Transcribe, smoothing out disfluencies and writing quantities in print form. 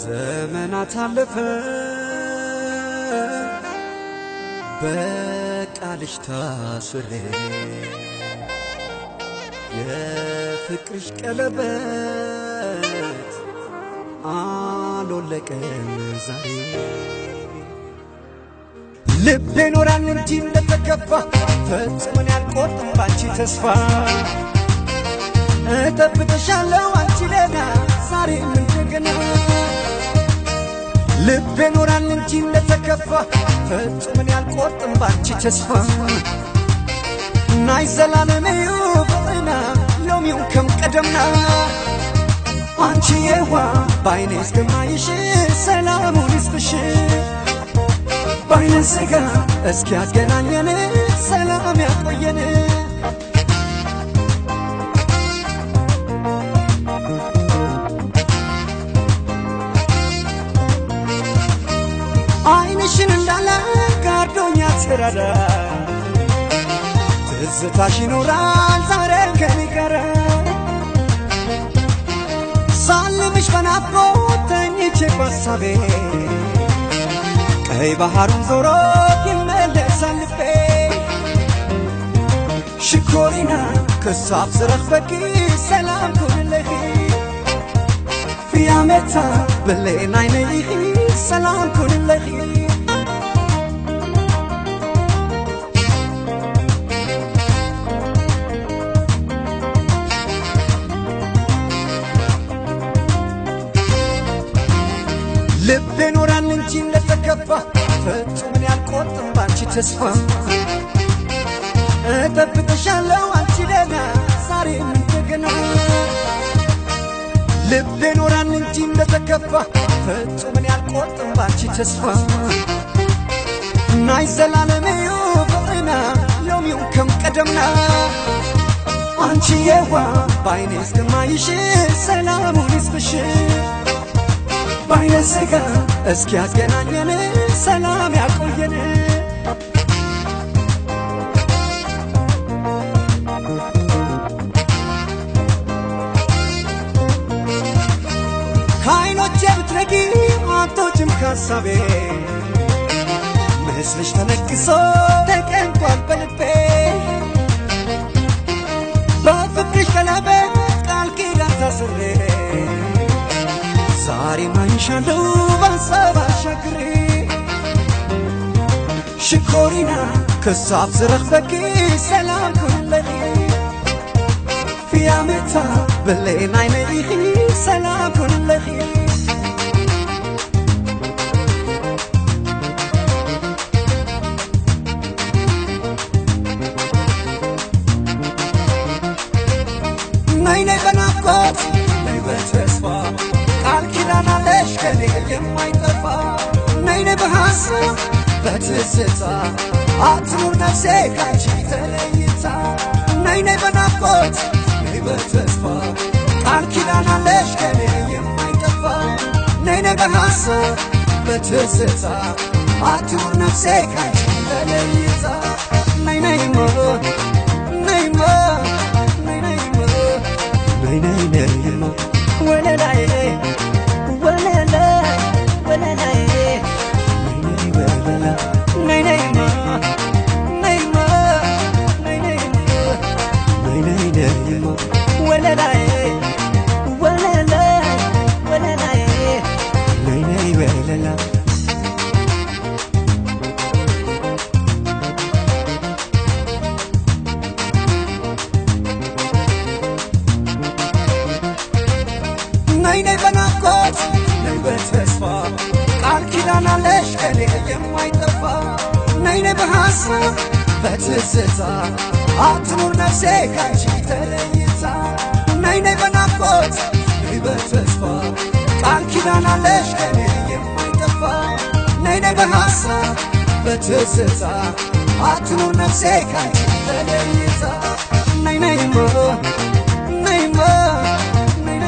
ዘመናት አለፈ በቃልሽ ታስሬ የፍቅርሽ ቀለበት አልወለቀም ዛሬ ልቤ ኖራል እንጂ እንደተከፋ ፈጽሞን ያልቆርጥም ባንቺ ተስፋ እጠብቅሻለሁ አንቺ ሌላ ዛሬም እንደገና ልቤ ኖራል እንጂ እንደተከፋ ፈጽሞን ያልቆርጥም ባንቺ ተስፋ ናይ ዘላለሜዩ ፍቅርና ሎሚውን ከም ቀደምና አንቺ የዋ ባይኔ እስከማይሽ ሰላሙን ይስጥሽ ባይነ ስጋ እስኪ ያገናኘን ሰላም ያቆየን አይንሽን እንዳለ ጋርዶኛ ትራዳ ትዝታሽ ይኖራል ዛሬ ከኔ ጋር ሳልምሽ በናፍቆት ተኝቼ ባሳቤ ቀይ ባህሩን ዞሮ ይመለሳል ልቤ ሽኮሪና ክሳብ ዝረኽበኪ ሰላም ኩንለኺ ፊያሜታ ብሌን ዓይነይኺ ሰላም ኩንለኺ ልቤ ኖራል እንጂ እንደተከፋ ፈጽሞን ያልቆርጥም ባንቺ ተስፋ እጠብቅሻለሁ አንቺ ሌላ ዛሬም እንደገና ልቤ ኖራል እንጂ እንደተከፋ ፈጽሞን ያልቆርጥም ባንቺ ተስፋ ናይ ዘላለሜዩ ፍቅርና ሎሚውን ከም ቀደምና አንቺ የዋ ባይኔ እስከማይሽ ሰላሙን ይስጥሽ ባይነ ስጋ እስኪ ያገናኘን ሰላም ያቆየን ከዓይኖቼ ብትነጊ አትወጪም ከሐሳቤ ምስልሽ ተነቅሶ ተቀምጧል በልቤ በፍቅርሽ ቀለበት ቃል ኪዳን ታስሬ ዛሬ ማይሻለው ባንሳብ አሻግሬ ሽኮሪና ክሳብ ዝረኽበኪ ሰላም ኩንለኺ ፊያሜታ ብሌን ዓይነይኺ ሰላም ኩንለኺ ናይ በናፍቆት ናይ በተስፋ ቃል ኪዳን አለሽ ከኔ የማይጠፋ ነይ በሐሳብ በትዝታ አትኑር ነፍሴ ካንቺ ተለይታ ነይ በናፍቆት ነይ በተስፋ ቃል ኪዳን አለሽ ከኔ የማይጠፋ ነይ በሐሳብ በትዝታ አትኑር ነፍሴ ካንቺ ተለይታ ነይማ ነይማ ነይማ ነይማ ወለላዬ ወለላ ወለላዬ ነይ ወለላ ነይ ነይማ ነይማ ነይ ነይማ ወለላዬ ወለላ ወለላዬ ነይ ወለላ ነይ በናፍቆት ነይ በተስፋ ቃል ኪዳን አለሽ ከኔ የማይጠፋ ነይ በሐሳብ በትዝታ አትኑር ነፍሴ ካንቺ ተለይታ ነይ በናፍቆት ነይ በተስፋ ቃል ኪዳን አለሽ ከኔ የማይጠፋ ነይ በሐሳብ በትዝታ አትኑር ነፍሴ ካንቺ ተለይታ ነይማ ነይማ ነይማ